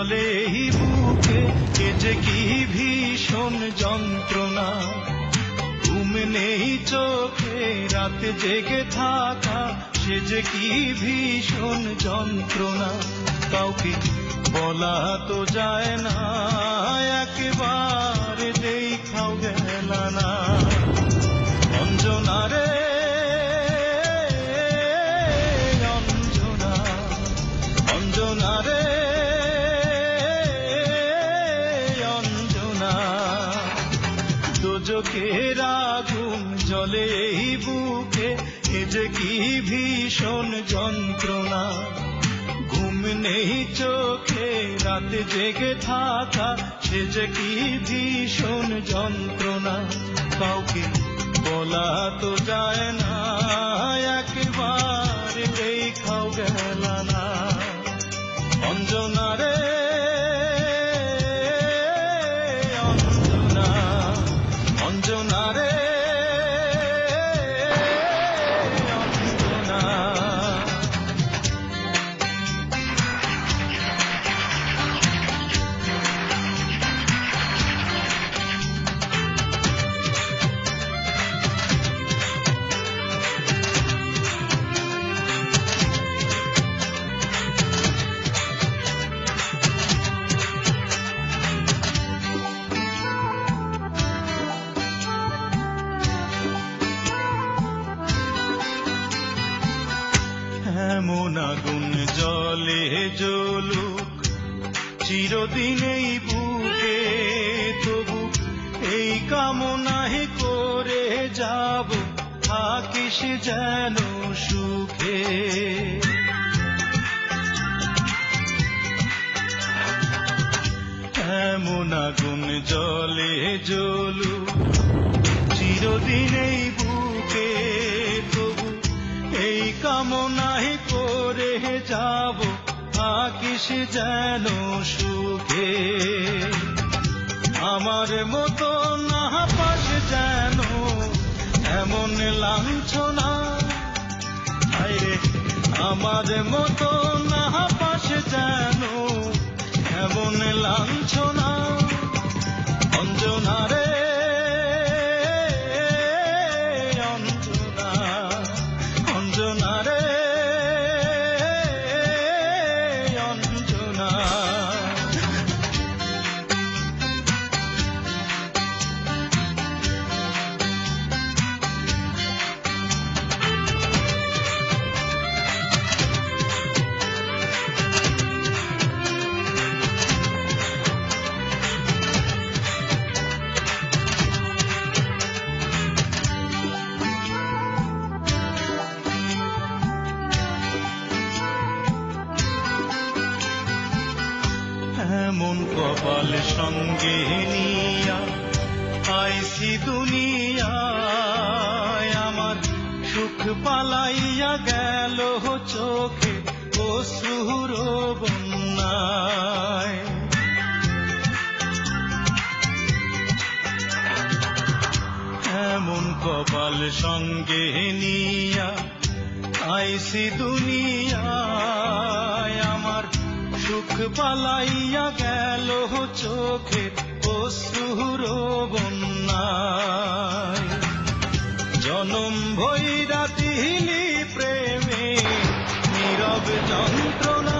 জলে এই বুকে, এ যে কি ভীষণ যন্ত্রণা। ঘুম নেই চোখে, রাতে জেগে থাকা, সে যে কি ভীষণ যন্ত্রণা। কাউকে বলা তো যায় না, একেবারে দেখাও গেল না। অঞ্জনা রে অঞ্জনা, অঞ্জনা রে অঞ্জনা। দোজখের আগুন জ্বলে এই বুকে, এ যে কি ভীষণ যন্ত্রণা। ঘুম নেই চোখে, রাতে জেগে থাকা, সে যে কি ভীষণ যন্ত্রণা। কাউকে বলা তো যায় না, একেবারে দেখাও গেল না। অঞ্জনা রে অঞ্জনা, অঞ্জনা রে অঞ্জনা। এমন আগুন জলে জ্বলুক চিরদিন এই বুকে, তবু এই কামনাই করে যাব, থাকিস যেন সুখে। এমন আগুন জলে জ্বলুক চিরদিন এই বুকে, তবু এই কামনাই করে যাব, থাকিস যেন সুখে। আমার মতো না পাস যেন এমন লাঞ্ছনা, হায়রে আমার মতো না পাস যেন এমন লাঞ্ছনা। অঞ্জনা রে অঞ্জনা, অঞ্জনা রে অঞ্জনা। এমন কপাল সঙ্গে নিয়া আইছি দুনিয়ায়, আমার সুখ পালাইয়া গেল চোখে অশ্রুর বন্যায়। এমন কপাল সঙ্গে নিয়া আইছি দুনিয়ায়, আমার সুখ পালাইয়া গেল চোখে অশ্রুর বন্যায়। জনম ভৈরা দিলি প্রেমে নীরব যন্ত্রণা।